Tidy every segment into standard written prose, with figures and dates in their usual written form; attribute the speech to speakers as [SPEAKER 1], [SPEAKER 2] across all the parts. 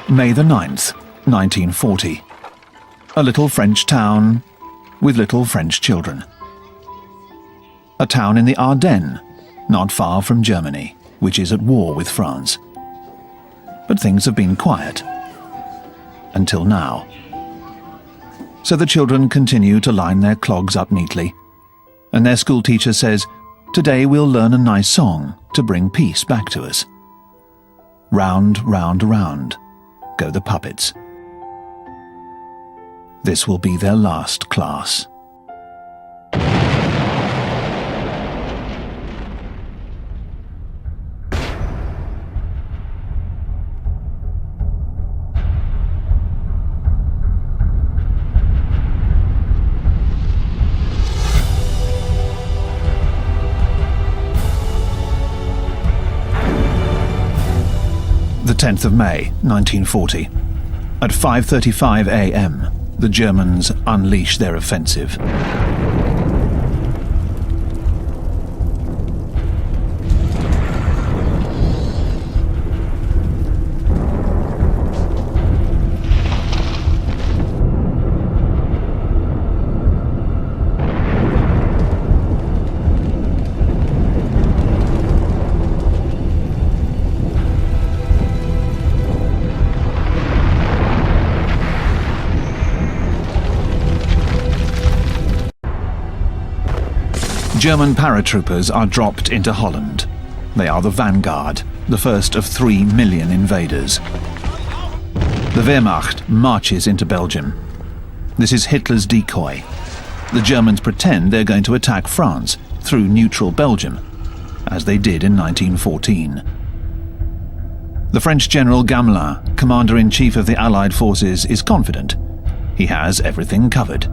[SPEAKER 1] May the 9th, 1940. A little French town with little French children. A town in the Ardennes, not far from Germany, which is at war with France. But things have been quiet. Until now. So the children continue to line their clogs up neatly, and their school teacher says, "Today we'll learn a nice song to bring peace back to us." Round, round, round go the puppets. This will be their last class. The 10th of May, 1940. At 5:35 a.m., the Germans unleash their offensive. German paratroopers are dropped into Holland. They are the vanguard, the first of 3 million invaders. The Wehrmacht marches into Belgium. This is Hitler's decoy. The Germans pretend they're going to attack France through neutral Belgium, as they did in 1914. The French General Gamelin, Commander-in-Chief of the Allied forces, is confident. He has everything covered.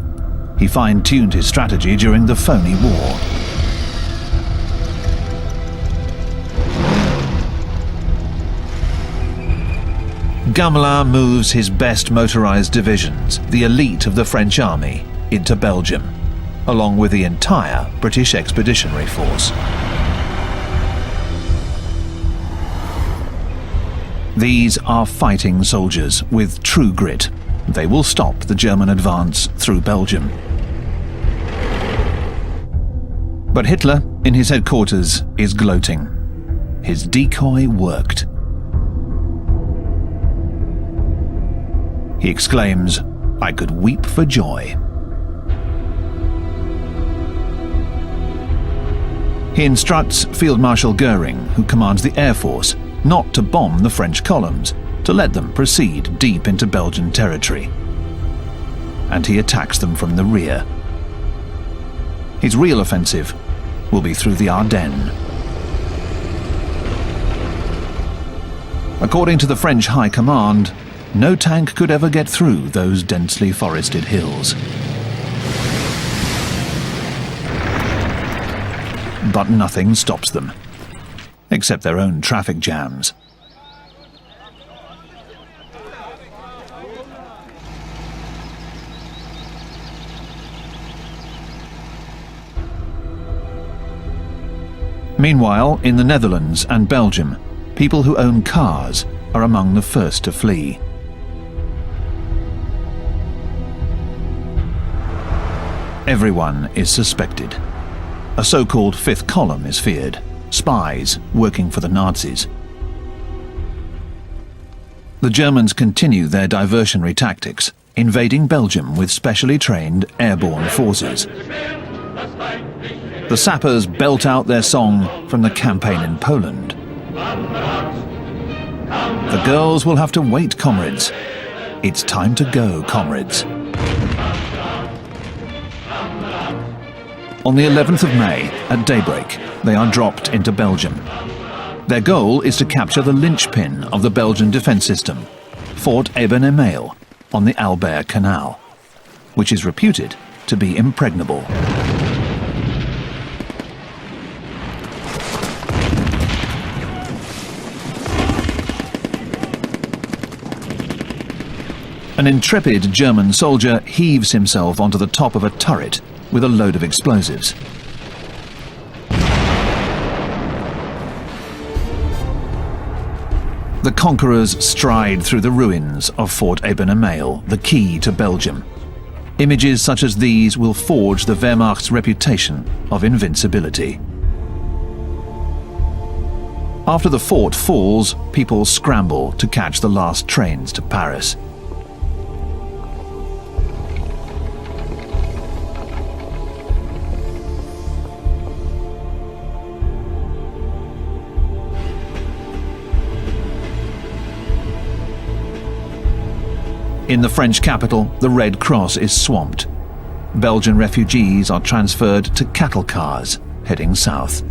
[SPEAKER 1] He fine-tuned his strategy during the phony war. Gamelin moves his best motorized divisions, the elite of the French army, into Belgium, along with the entire British Expeditionary Force. These are fighting soldiers with true grit. They will stop the German advance through Belgium. But Hitler, in his headquarters, is gloating. His decoy worked. He exclaims, "I could weep for joy." He instructs Field Marshal Goering, who commands the Air Force, not to bomb the French columns, to let them proceed deep into Belgian territory. And he attacks them from the rear. His real offensive will be through the Ardennes. According to the French High Command, no tank could ever get through those densely forested hills. But nothing stops them, except their own traffic jams. Meanwhile, in the Netherlands and Belgium, people who own cars are among the first to flee. Everyone is suspected. A so-called fifth column is feared, spies working for the Nazis. The Germans continue their diversionary tactics, invading Belgium with specially trained airborne forces. The sappers belt out their song from the campaign in Poland. The girls will have to wait, comrades. It's time to go, comrades. On the 11th of May, at daybreak, they are dropped into Belgium. Their goal is to capture the linchpin of the Belgian defense system, Fort Eben-Emael, on the Albert Canal, which is reputed to be impregnable. An intrepid German soldier heaves himself onto the top of a turret with a load of explosives. The conquerors stride through the ruins of Fort Eben-Emael, the key to Belgium. Images such as these will forge the Wehrmacht's reputation of invincibility. After the fort falls, people scramble to catch the last trains to Paris. In the French capital, the Red Cross is swamped. Belgian refugees are transferred to cattle cars heading south.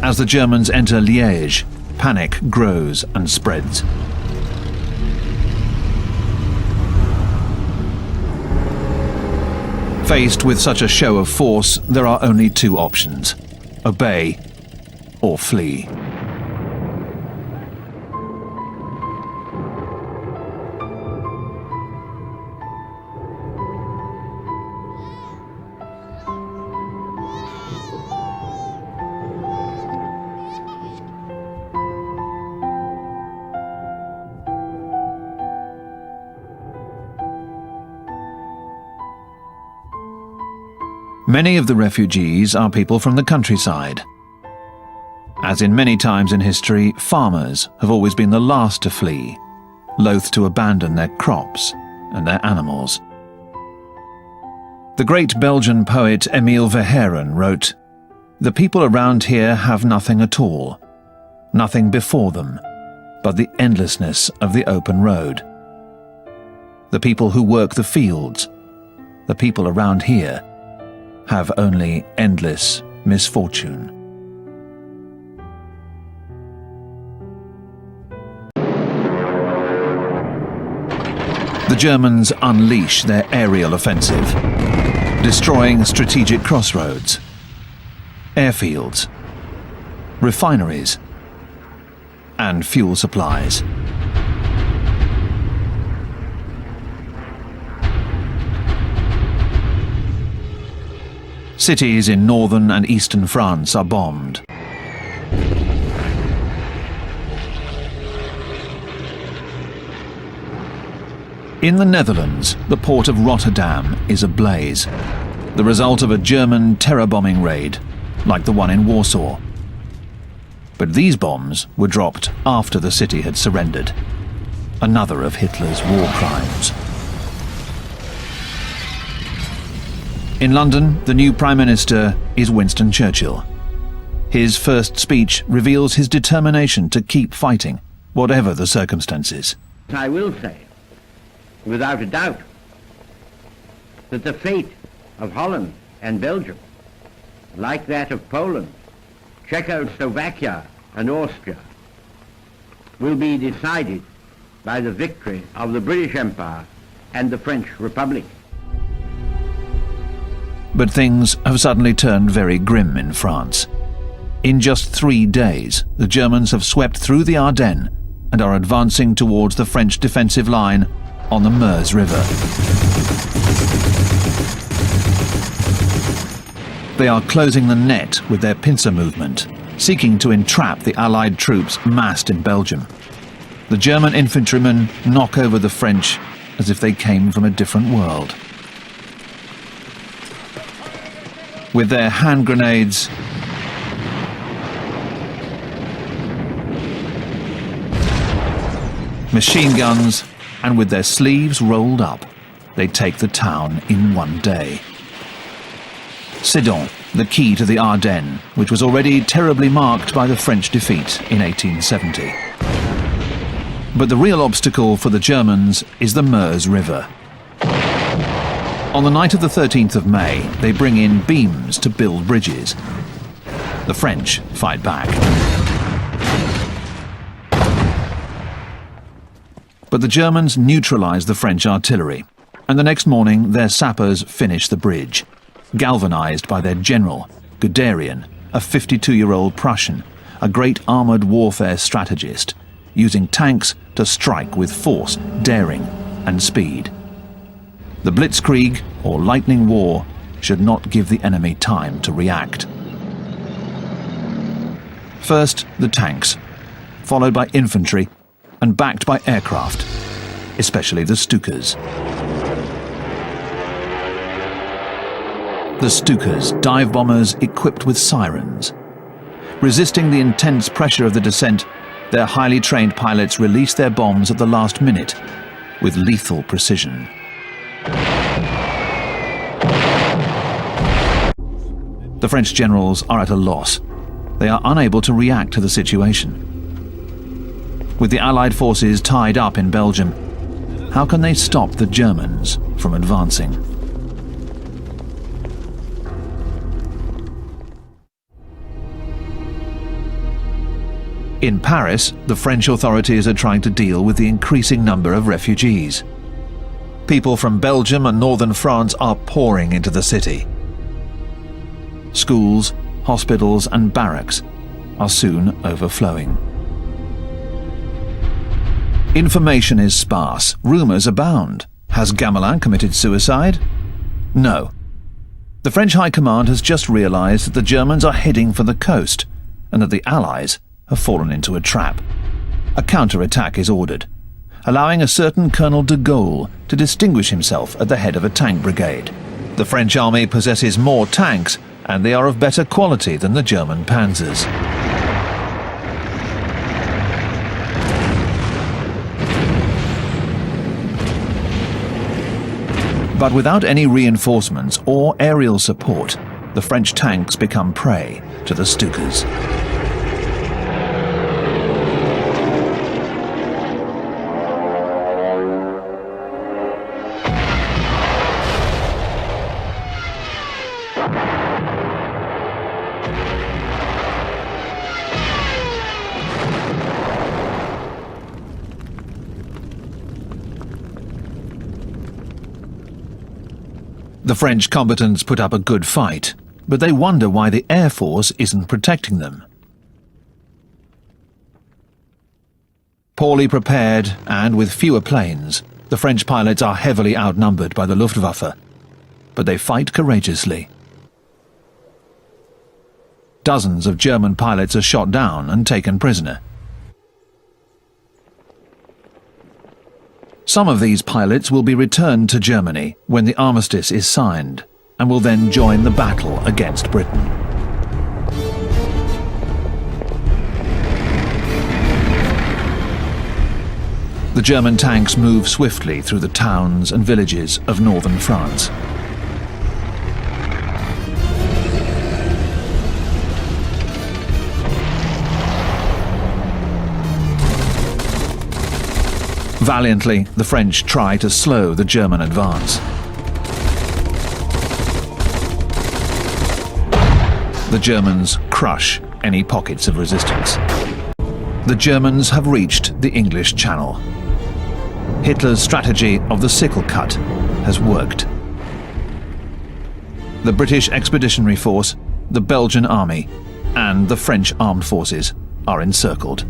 [SPEAKER 1] As the Germans enter Liège, panic grows and spreads. Faced with such a show of force, there are only two options: obey or flee. Many of the refugees are people from the countryside. As in many times in history, farmers have always been the last to flee, loath to abandon their crops and their animals. The great Belgian poet Emile Verhaeren wrote, "The people around here have nothing at all, nothing before them, but the endlessness of the open road. The people who work the fields, the people around here, have only endless misfortune." The Germans unleash their aerial offensive, destroying strategic crossroads, airfields, refineries, and fuel supplies. Cities in northern and eastern France are bombed. In the Netherlands, the port of Rotterdam is ablaze, the result of a German terror bombing raid, like the one in Warsaw. But these bombs were dropped after the city had surrendered, another of Hitler's war crimes. In London, the new Prime Minister is Winston Churchill. His first speech reveals his determination to keep fighting, whatever the circumstances.
[SPEAKER 2] I will say, without a doubt, that the fate of Holland and Belgium, like that of Poland, Czechoslovakia and Austria, will be decided by the victory of the British Empire and the French Republic.
[SPEAKER 1] But things have suddenly turned very grim in France. In just 3 days, the Germans have swept through the Ardennes and are advancing towards the French defensive line on the Meuse River. They are closing the net with their pincer movement, seeking to entrap the Allied troops massed in Belgium. The German infantrymen knock over the French as if they came from a different world. With their hand grenades, machine guns, and with their sleeves rolled up, they take the town in one day. Sedan, the key to the Ardennes, which was already terribly marked by the French defeat in 1870. But the real obstacle for the Germans is the Meuse River. On the night of the 13th of May, they bring in beams to build bridges. The French fight back. But the Germans neutralize the French artillery, and the next morning their sappers finish the bridge, galvanized by their general, Guderian, a 52-year-old Prussian, a great armored warfare strategist, using tanks to strike with force, daring, and speed. The blitzkrieg, or lightning war, should not give the enemy time to react. First, the tanks, followed by infantry and backed by aircraft, especially the Stukas. The Stukas, dive bombers equipped with sirens. Resisting the intense pressure of the descent, their highly trained pilots release their bombs at the last minute with lethal precision. The French generals are at a loss. They are unable to react to the situation. With the Allied forces tied up in Belgium, how can they stop the Germans from advancing? In Paris, the French authorities are trying to deal with the increasing number of refugees. People from Belgium and northern France are pouring into the city. Schools, hospitals and barracks are soon overflowing. Information is sparse, rumours abound. Has Gamelin committed suicide? No. The French High Command has just realised that the Germans are heading for the coast and that the Allies have fallen into a trap. A counter-attack is ordered, allowing a certain Colonel de Gaulle to distinguish himself at the head of a tank brigade. The French army possesses more tanks, and they are of better quality than the German panzers. But without any reinforcements or aerial support, the French tanks become prey to the Stukas. The French combatants put up a good fight, but they wonder why the Air Force isn't protecting them. Poorly prepared and with fewer planes, the French pilots are heavily outnumbered by the Luftwaffe, but they fight courageously. Dozens of German pilots are shot down and taken prisoner. Some of these pilots will be returned to Germany when the armistice is signed and will then join the battle against Britain. The German tanks move swiftly through the towns and villages of northern France. Valiantly, the French try to slow the German advance. The Germans crush any pockets of resistance. The Germans have reached the English Channel. Hitler's strategy of the sickle cut has worked. The British Expeditionary Force, the Belgian Army, and the French Armed Forces are encircled.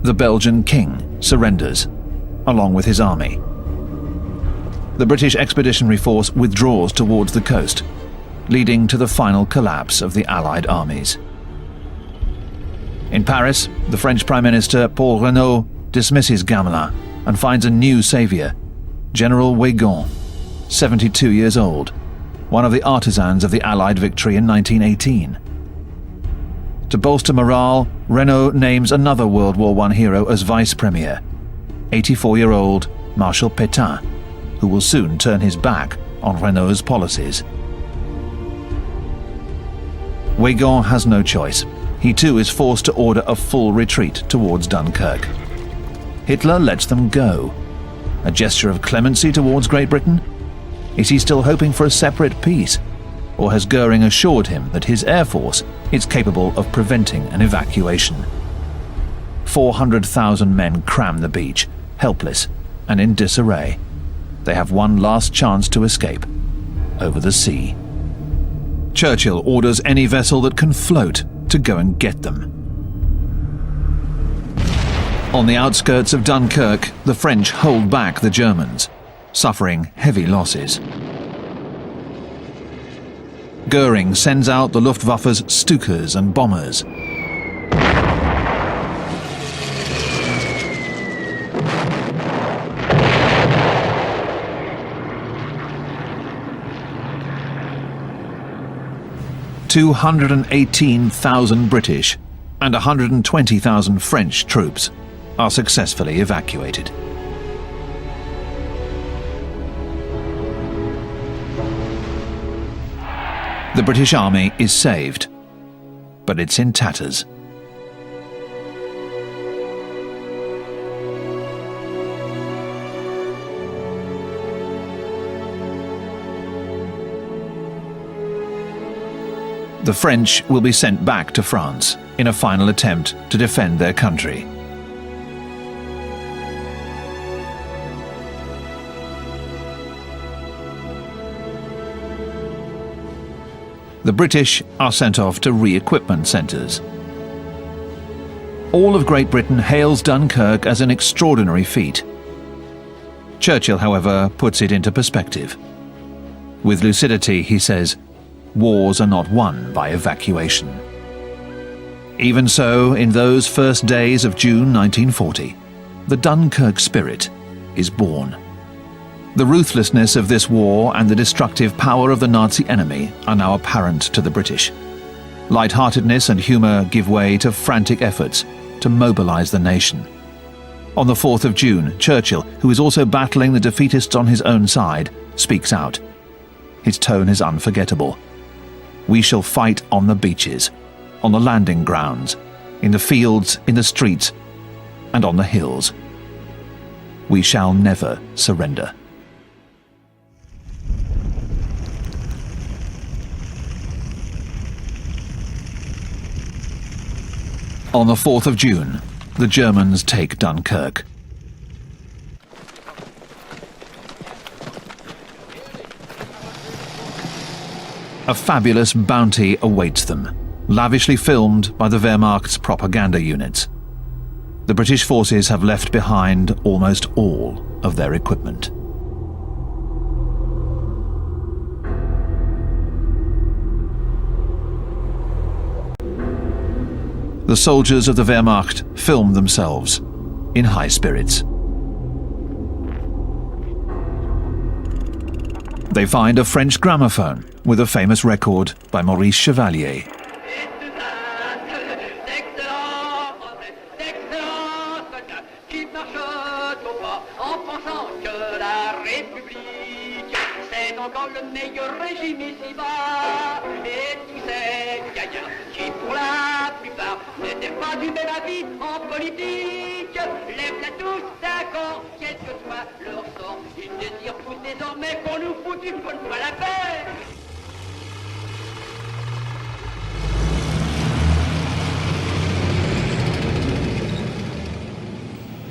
[SPEAKER 1] The Belgian king surrenders, along with his army. The British Expeditionary Force withdraws towards the coast, leading to the final collapse of the Allied armies. In Paris, the French Prime Minister Paul Reynaud dismisses Gamelin and finds a new saviour, General Weygand, 72 years old, one of the artisans of the Allied victory in 1918. To bolster morale, Reynaud names another World War I hero as vice premier, 84-year-old Marshal Pétain, who will soon turn his back on Reynaud's policies. Weygand has no choice. He too is forced to order a full retreat towards Dunkirk. Hitler lets them go. A gesture of clemency towards Great Britain? Is he still hoping for a separate peace? Or has Goering assured him that his air force is capable of preventing an evacuation? 400,000 men cram the beach, helpless and in disarray. They have one last chance to escape, over the sea. Churchill orders any vessel that can float to go and get them. On the outskirts of Dunkirk, the French hold back the Germans, suffering heavy losses. Goering sends out the Luftwaffe's Stukas and bombers. "218,000 British and 120,000 French troops are successfully evacuated. The British Army is saved, but it's in tatters. The French will be sent back to France in a final attempt to defend their country. The British are sent off to re-equipment centres. All of Great Britain hails Dunkirk as an extraordinary feat. Churchill, however, puts it into perspective. With lucidity, he says, "Wars are not won by evacuation." Even so, in those first days of June 1940, the Dunkirk spirit is born. The ruthlessness of this war and the destructive power of the Nazi enemy are now apparent to the British. Lightheartedness and humour give way to frantic efforts to mobilise the nation. On the 4th of June, Churchill, who is also battling the defeatists on his own side, speaks out. His tone is unforgettable. "We shall fight on the beaches, on the landing grounds, in the fields, in the streets, and on the hills. We shall never surrender." On the 4th of June, the Germans take Dunkirk. A fabulous bounty awaits them, lavishly filmed by the Wehrmacht's propaganda units. The British forces have left behind almost all of their equipment. The soldiers of the Wehrmacht film themselves in high spirits. They find a French gramophone with a famous record by Maurice Chevalier.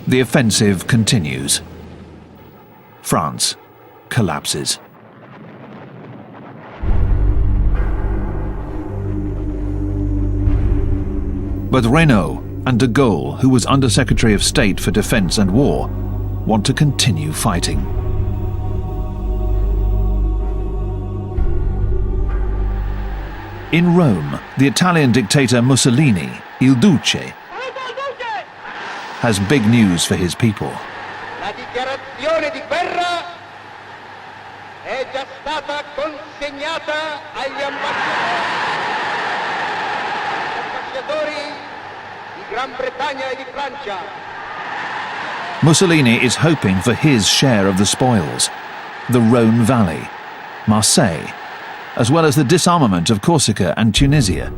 [SPEAKER 1] The offensive continues. France collapses. But Reynaud and de Gaulle, who was Under-Secretary of State for Defence and War, want to continue fighting. In Rome, the Italian dictator Mussolini, Il Duce, has big news for his people.
[SPEAKER 3] La dichiarazione di guerra è già stata consegnata agli ambasciatori di Gran Bretagna e di Francia.
[SPEAKER 1] Mussolini is hoping for his share of the spoils, the Rhone Valley, Marseille, as well as the disarmament of Corsica and Tunisia.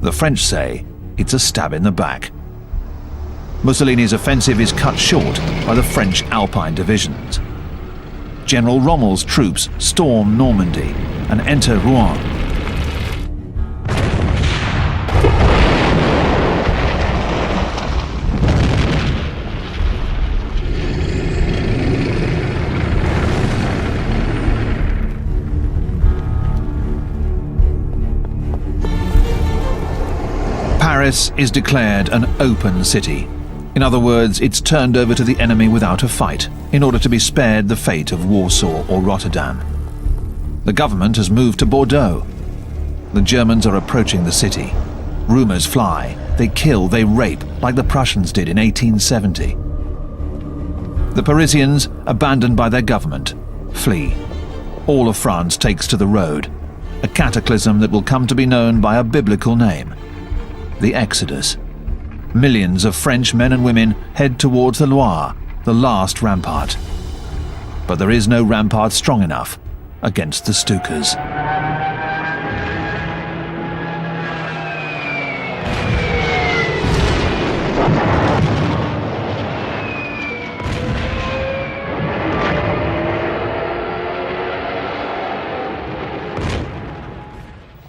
[SPEAKER 1] The French say it's a stab in the back. Mussolini's offensive is cut short by the French Alpine divisions. General Rommel's troops storm Normandy and enter Rouen. Paris is declared an open city. In other words, it's turned over to the enemy without a fight, in order to be spared the fate of Warsaw or Rotterdam. The government has moved to Bordeaux. The Germans are approaching the city. Rumours fly. They kill, they rape, like the Prussians did in 1870. The Parisians, abandoned by their government, flee. All of France takes to the road, a cataclysm that will come to be known by a biblical name: the Exodus. Millions of French men and women head towards the Loire, the last rampart. But there is no rampart strong enough against the Stukas.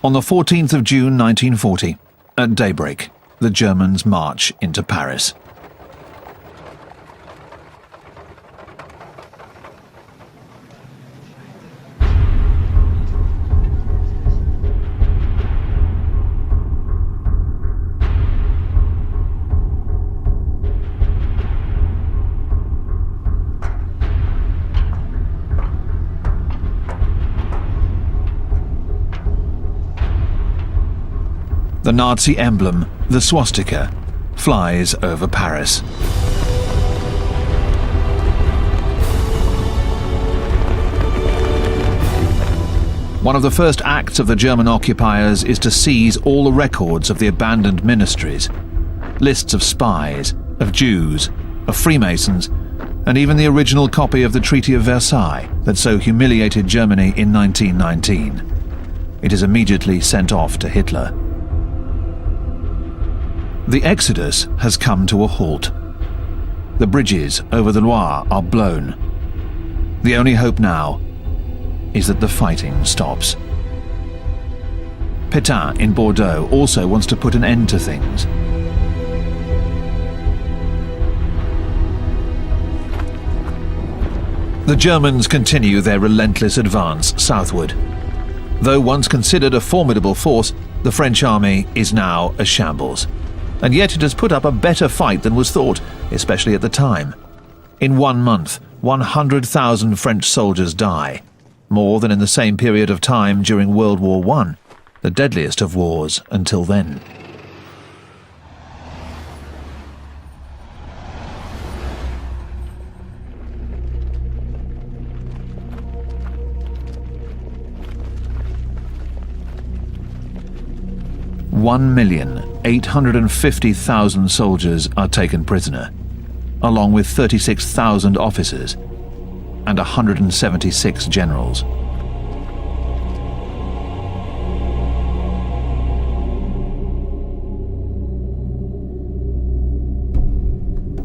[SPEAKER 1] On the 14th of June 1940, at daybreak, the Germans march into Paris. The Nazi emblem, the swastika, flies over Paris. One of the first acts of the German occupiers is to seize all the records of the abandoned ministries, lists of spies, of Jews, of Freemasons, and even the original copy of the Treaty of Versailles that so humiliated Germany in 1919. It is immediately sent off to Hitler. The exodus has come to a halt. The bridges over the Loire are blown. The only hope now is that the fighting stops. Pétain in Bordeaux also wants to put an end to things. The Germans continue their relentless advance southward. Though once considered a formidable force, the French army is now a shambles. And yet it has put up a better fight than was thought, especially at the time. In 1 month, 100,000 French soldiers die, more than in the same period of time during World War I, the deadliest of wars until then. $1,850,000 soldiers are taken prisoner, along with 36,000 officers and 176 generals.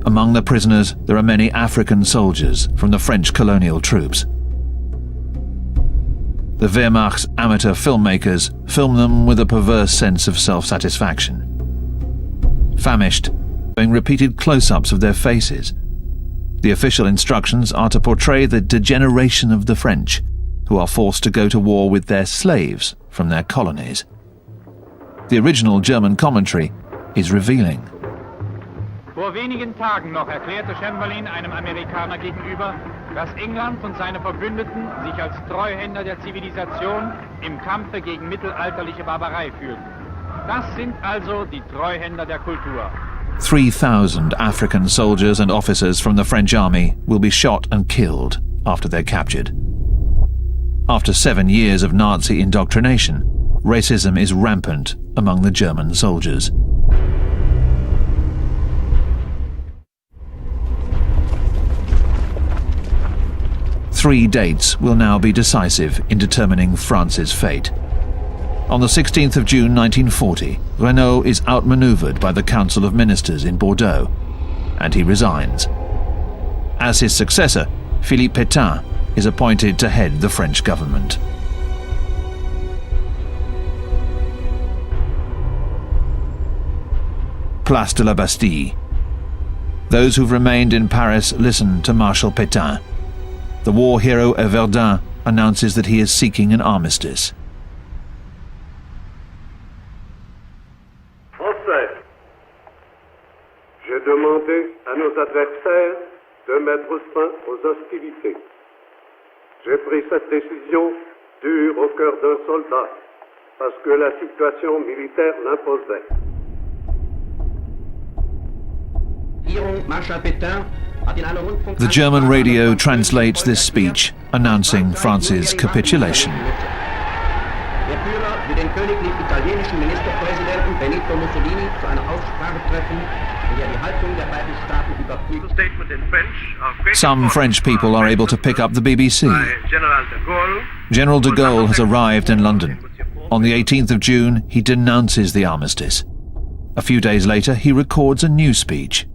[SPEAKER 1] Among the prisoners, there are many African soldiers from the French colonial troops. The Wehrmacht's amateur filmmakers film them with a perverse sense of self-satisfaction. Famished, doing repeated close-ups of their faces. The official instructions are to portray the degeneration of the French, who are forced to go to war with their slaves from their colonies. The original German commentary is revealing.
[SPEAKER 4] Vor wenigen Tagen noch erklärte Chamberlain einem Amerikaner gegenüber, dass England und seine Verbündeten sich als Treuhänder der Zivilisation im Kampfe gegen mittelalterliche Barbarei fühlten. Das sind also die Treuhänder der Kultur.
[SPEAKER 1] 3,000 African soldiers and officers from the French army will be shot and killed after they're captured. After 7 years of Nazi indoctrination, racism is rampant among the German soldiers. Three dates will now be decisive in determining France's fate. On the 16th of June 1940, Renaud is outmaneuvered by the Council of Ministers in Bordeaux, and he resigns. As his successor, Philippe Pétain is appointed to head the French government. Place de la Bastille. Those who've remained in Paris listen to Marshal Pétain. The war hero at Verdun announces that he is seeking an armistice.
[SPEAKER 5] Français, j'ai demandé demander à nos adversaires de mettre fin aux hostilités. J'ai pris cette décision dure au cœur d'un soldat, parce que la situation militaire l'imposait.
[SPEAKER 1] The German radio translates this speech, announcing France's capitulation.
[SPEAKER 2] Der Führer will den königlich italienischen Ministerpräsidenten Benito Mussolini zu einer Aussprache treffen, in der die Haltung der beiden Staaten überprüft.
[SPEAKER 1] Some French people are able to pick up the BBC. General de Gaulle has arrived in London. On the 18th of June, he denounces the armistice. A few days later, he records a new speech.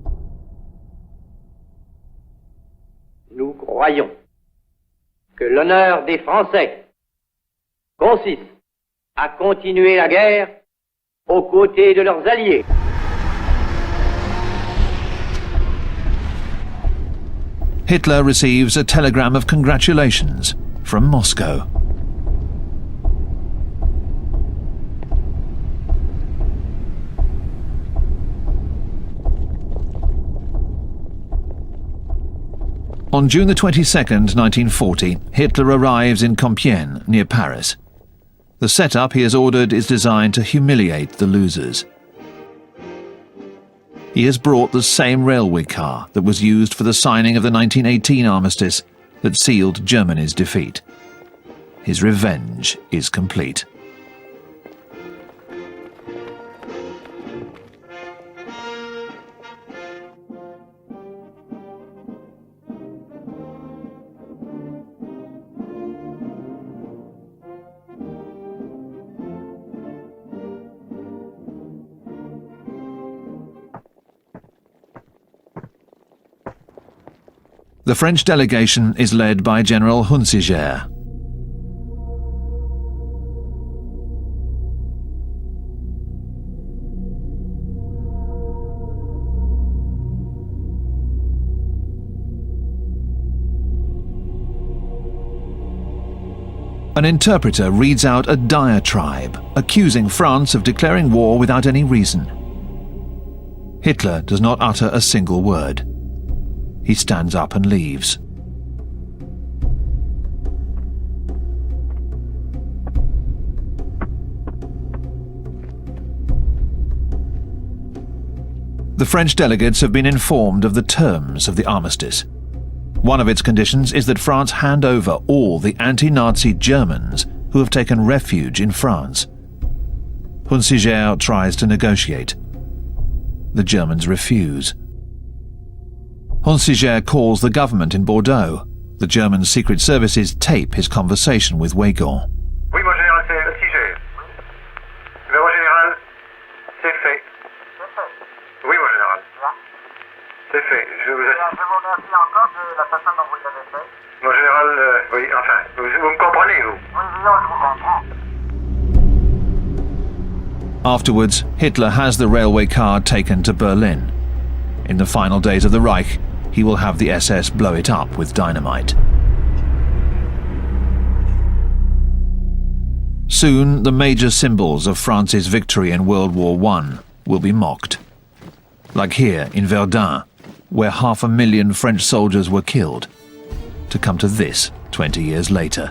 [SPEAKER 6] Nous croyons que l'honneur des Français consiste à continuer la guerre aux côtés de leurs alliés.
[SPEAKER 1] Hitler receives a telegram of congratulations from Moscow. On June the 22nd, 1940, Hitler arrives in Compiègne, near Paris. The setup he has ordered is designed to humiliate the losers. He has brought the same railway car that was used for the signing of the 1918 armistice that sealed Germany's defeat. His revenge is complete. The French delegation is led by General Hunsiger. An interpreter reads out a diatribe, accusing France of declaring war without any reason. Hitler does not utter a single word. He stands up and leaves. The French delegates have been informed of the terms of the armistice. One of its conditions is that France hand over all the anti-Nazi Germans who have taken refuge in France. Hunsiger tries to negotiate. The Germans refuse. Hunsiger calls the government in Bordeaux. The German secret services tape his conversation with Weygand.
[SPEAKER 7] Oui, mon général, c'est Hunsiger. Mais mon général, c'est fait. Oui, mon général. C'est fait. Je vous remercie encore de la façon dont vous l'avez fait. Mon général, oui, enfin, vous me comprenez, vous? Oui, je vous comprends.
[SPEAKER 1] Afterwards, Hitler has the railway car taken to Berlin. In the final days of the Reich, he will have the SS blow it up with dynamite. Soon, the major symbols of France's victory in World War I will be mocked. Like here in Verdun, where 500,000 French soldiers were killed, to come to this 20 years later.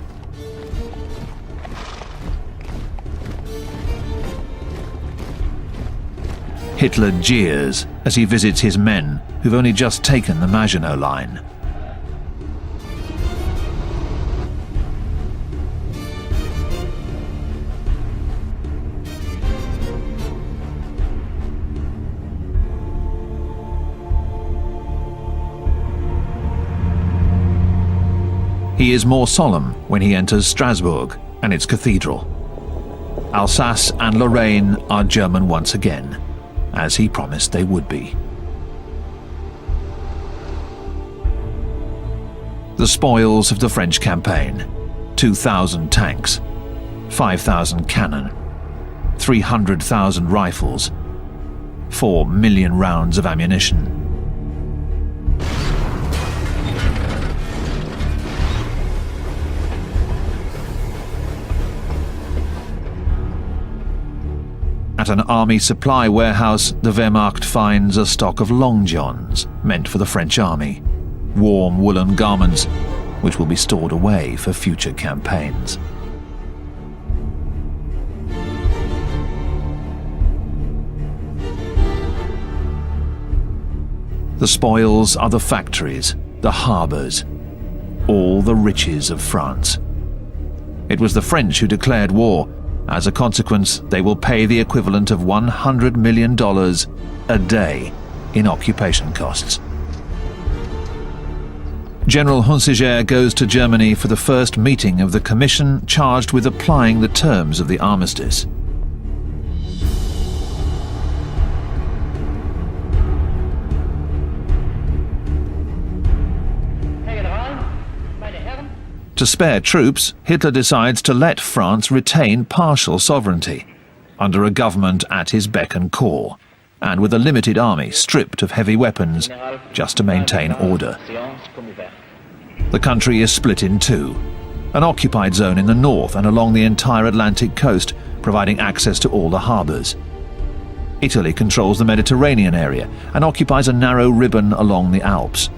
[SPEAKER 1] Hitler jeers as he visits his men who've only just taken the Maginot Line. He is more solemn when he enters Strasbourg and its cathedral. Alsace and Lorraine are German once again, as he promised they would be. The spoils of the French campaign: 2,000 tanks, 5,000 cannon, 300,000 rifles, 4 million rounds of ammunition. At an army supply warehouse, the Wehrmacht finds a stock of long johns meant for the French army, warm woolen garments which will be stored away for future campaigns. The spoils are the factories, the harbours, all the riches of France. It was the French who declared war. As a consequence, they will pay the equivalent of $100 million a day in occupation costs. General Hunsiger goes to Germany for the first meeting of the commission charged with applying the terms of the armistice. To spare troops, Hitler decides to let France retain partial sovereignty, under a government at his beck and call, and with a limited army stripped of heavy weapons, just to maintain order. The country is split in two, an occupied zone in the north and along the entire Atlantic coast, providing access to all the harbours. Italy controls the Mediterranean area and occupies a narrow ribbon along the Alps.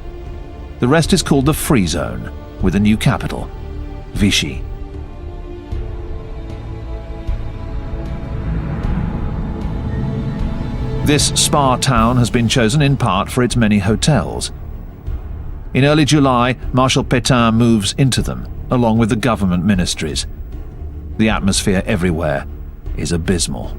[SPEAKER 1] The rest is called the Free Zone, with a new capital, Vichy. This spa town has been chosen in part for its many hotels. In early July, Marshal Pétain moves into them, along with the government ministries. The atmosphere everywhere is abysmal.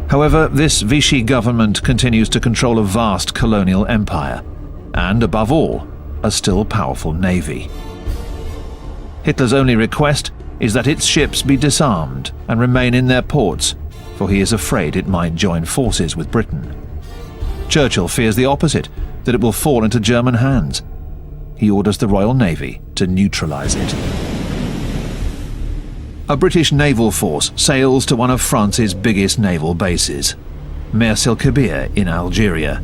[SPEAKER 1] However, this Vichy government continues to control a vast colonial empire, and above all, a still powerful navy. Hitler's only request is that its ships be disarmed and remain in their ports, for he is afraid it might join forces with Britain. Churchill fears the opposite, that it will fall into German hands. He orders the Royal Navy to neutralize it. A British naval force sails to one of France's biggest naval bases, Mers el Kebir in Algeria.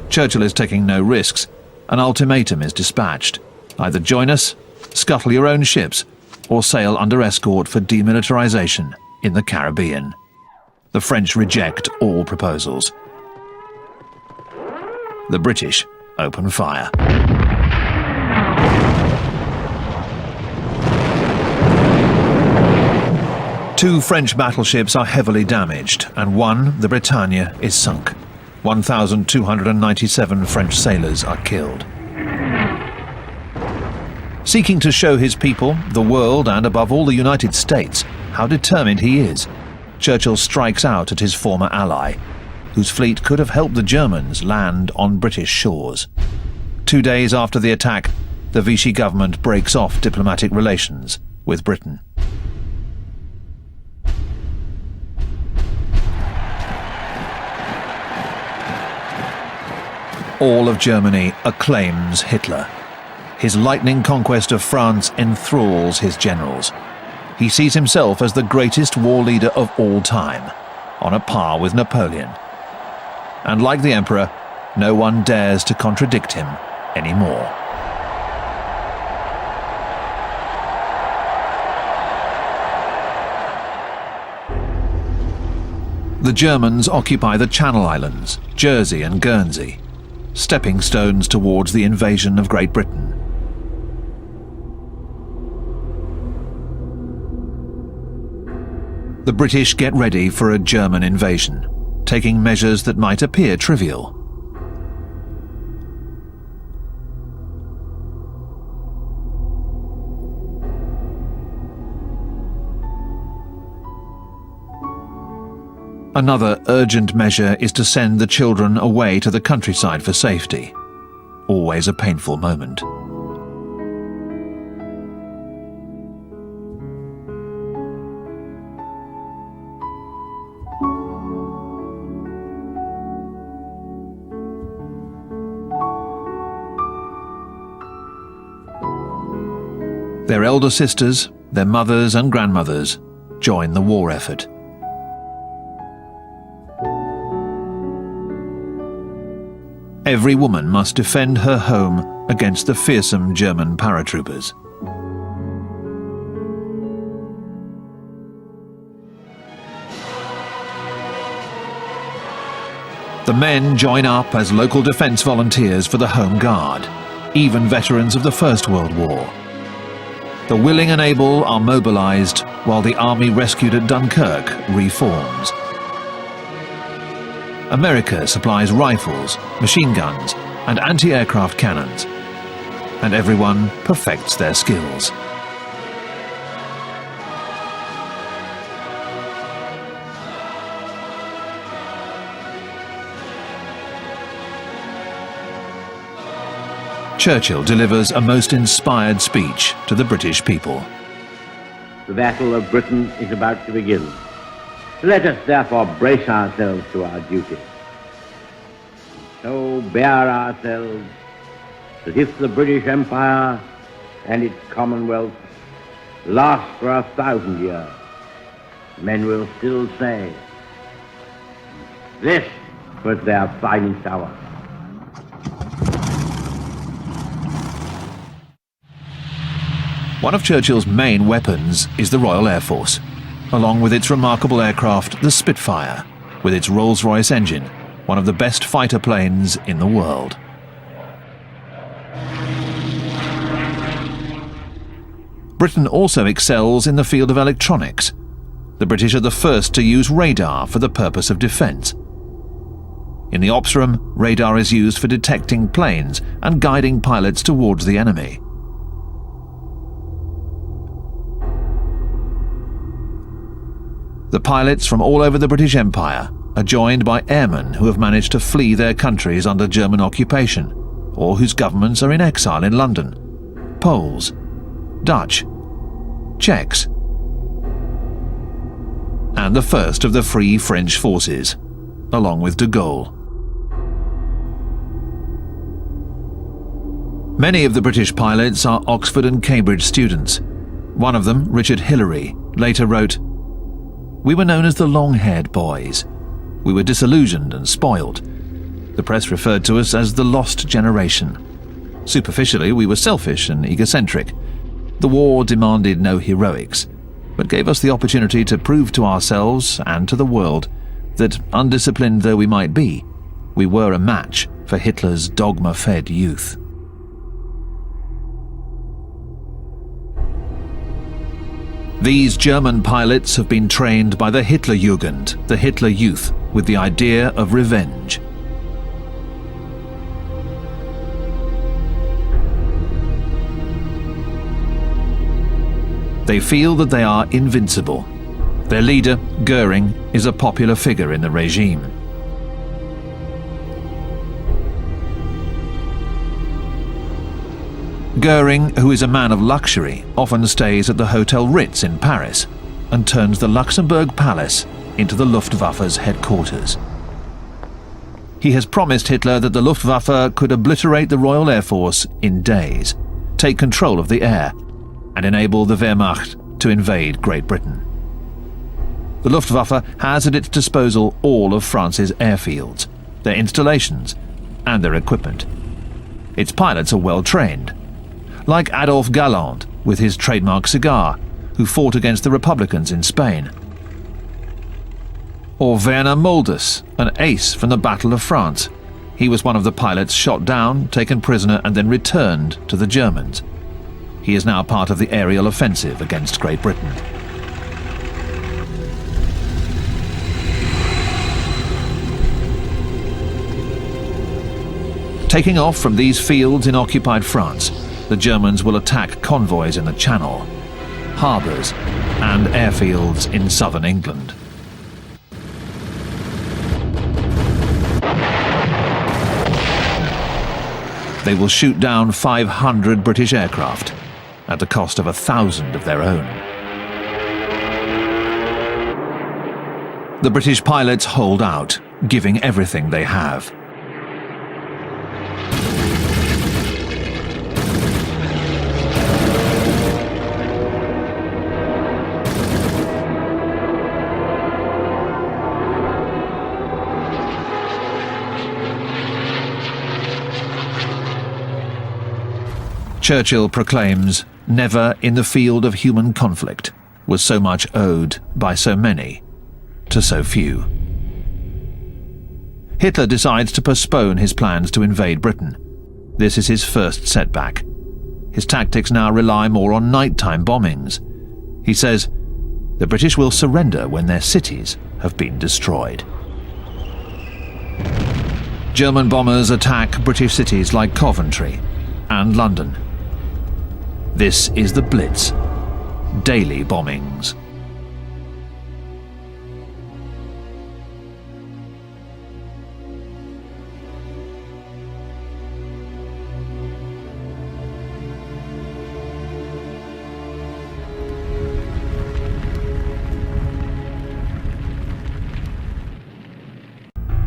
[SPEAKER 1] Churchill is taking no risks. An ultimatum is dispatched. Either join us, scuttle your own ships, or sail under escort for demilitarization in the Caribbean. The French reject all proposals. The British open fire. Two French battleships are heavily damaged, and one, the Britannia, is sunk. 1,297 French sailors are killed. Seeking to show his people, the world, and above all the United States, how determined he is, Churchill strikes out at his former ally, whose fleet could have helped the Germans land on British shores. 2 days after the attack, the Vichy government breaks off diplomatic relations with Britain. All of Germany acclaims Hitler. His lightning conquest of France enthralls his generals. He sees himself as the greatest war leader of all time, on a par with Napoleon. And like the Emperor, no one dares to contradict him anymore. The Germans occupy the Channel Islands, Jersey and Guernsey, stepping stones towards the invasion of Great Britain. The British get ready for a German invasion, taking measures that might appear trivial. Another urgent measure is to send the children away to the countryside for safety. Always a painful moment. Their elder sisters, their mothers and grandmothers join the war effort. every woman must defend her home against the fearsome German paratroopers. The men join up as local defence volunteers for the Home Guard, even veterans of the First World War. The willing and able are mobilised while the army rescued at Dunkirk reforms. America supplies rifles, machine guns and anti-aircraft cannons, and everyone perfects their skills. Churchill delivers a most inspired speech to the British people.
[SPEAKER 2] The Battle of Britain is about to begin. Let us therefore brace ourselves to our duty. So bear ourselves that if the British Empire and its Commonwealth last for 1,000 years, men will still say, this was their finest hour.
[SPEAKER 1] One of Churchill's main weapons is the Royal Air Force, along with its remarkable aircraft, the Spitfire, with its Rolls-Royce engine, one of the best fighter planes in the world. Britain also excels in the field of electronics. The British are the first to use radar for the purpose of defence. In the ops room, radar is used for detecting planes and guiding pilots towards the enemy. The pilots from all over the British Empire are joined by airmen who have managed to flee their countries under German occupation, or whose governments are in exile in London. Poles, Dutch, Czechs, and the first of the Free French Forces, along with de Gaulle. Many of the British pilots are Oxford and Cambridge students. One of them, Richard Hillary, later wrote, "We were known as the long-haired boys. We were disillusioned and spoiled. The press referred to us as the lost generation. Superficially, we were selfish and egocentric. The war demanded no heroics, but gave us the opportunity to prove to ourselves and to the world that, undisciplined though we might be, we were a match for Hitler's dogma-fed youth." These German pilots have been trained by the Hitlerjugend, the Hitler Youth, with the idea of revenge. They feel that they are invincible. Their leader, Goering, is a popular figure in the regime. Goering, who is a man of luxury, often stays at the Hotel Ritz in Paris and turns the Luxembourg Palace into the Luftwaffe's headquarters. He has promised Hitler that the Luftwaffe could obliterate the Royal Air Force in days, take control of the air, and enable the Wehrmacht to invade Great Britain. The Luftwaffe has at its disposal all of France's airfields, their installations, and their equipment. Its pilots are well trained, like Adolphe Galland with his trademark cigar, who fought against the Republicans in Spain. Or Werner Moldus, an ace from the Battle of France. He was one of the pilots shot down, taken prisoner, and then returned to the Germans. He is now part of the aerial offensive against Great Britain. Taking off from these fields in occupied France, the Germans will attack convoys in the Channel, harbours, and airfields in southern England. They will shoot down 500 British aircraft at the cost of 1,000 of their own. The British pilots hold out, giving everything they have. Churchill proclaims, never in the field of human conflict was so much owed by so many to so few. Hitler decides to postpone his plans to invade Britain. This is his first setback. His tactics now rely more on nighttime bombings. He says, the British will surrender when their cities have been destroyed. German bombers attack British cities like Coventry and London. This is the Blitz. Daily bombings.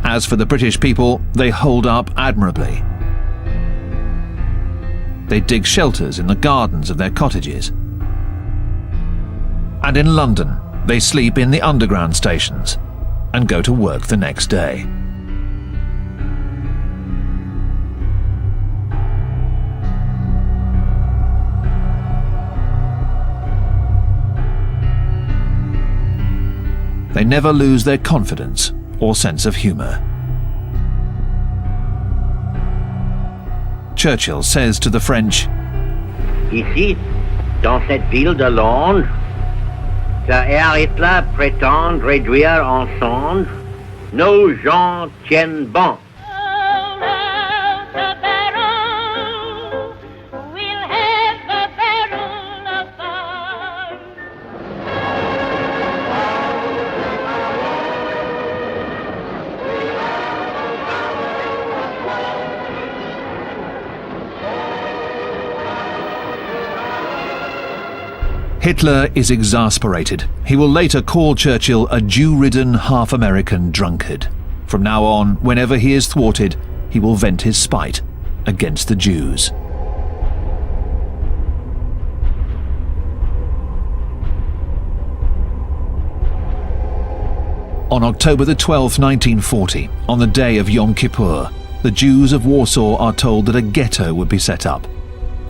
[SPEAKER 1] As for the British people, they hold up admirably. They dig shelters in the gardens of their cottages. And in London, they sleep in the underground stations and go to work the next day. They never lose their confidence or sense of humour. Churchill says to the French,
[SPEAKER 2] Ici, dans cette ville de Londres, que Hitler prétend réduire en cendres, nos gens tiennent bon.
[SPEAKER 1] Hitler is exasperated. He will later call Churchill a Jew-ridden half-American drunkard. From now on, whenever he is thwarted, he will vent his spite against the Jews. On October the 12th, 1940, on the day of Yom Kippur, the Jews of Warsaw are told that a ghetto would be set up.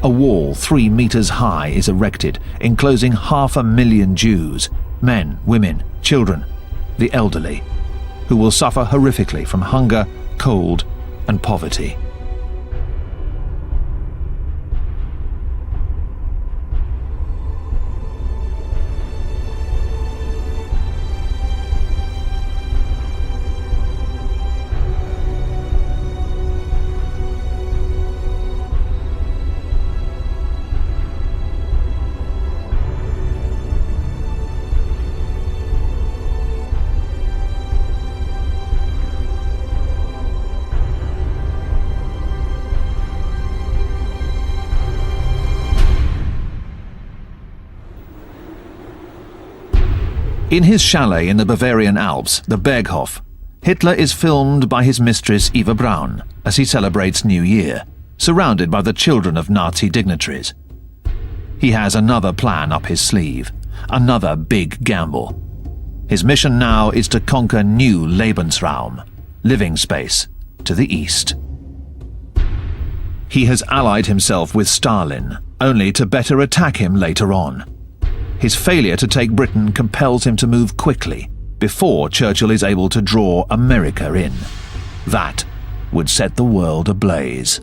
[SPEAKER 1] A wall 3 meters high is erected, enclosing 500,000 Jews, men, women, children, the elderly, who will suffer horrifically from hunger, cold, and poverty. In his chalet in the Bavarian Alps, the Berghof, Hitler is filmed by his mistress Eva Braun as he celebrates New Year, surrounded by the children of Nazi dignitaries. He has another plan up his sleeve, another big gamble. His mission now is to conquer new Lebensraum, living space, to the east. He has allied himself with Stalin, only to better attack him later on. His failure to take Britain compels him to move quickly, before Churchill is able to draw America in. That would set the world ablaze.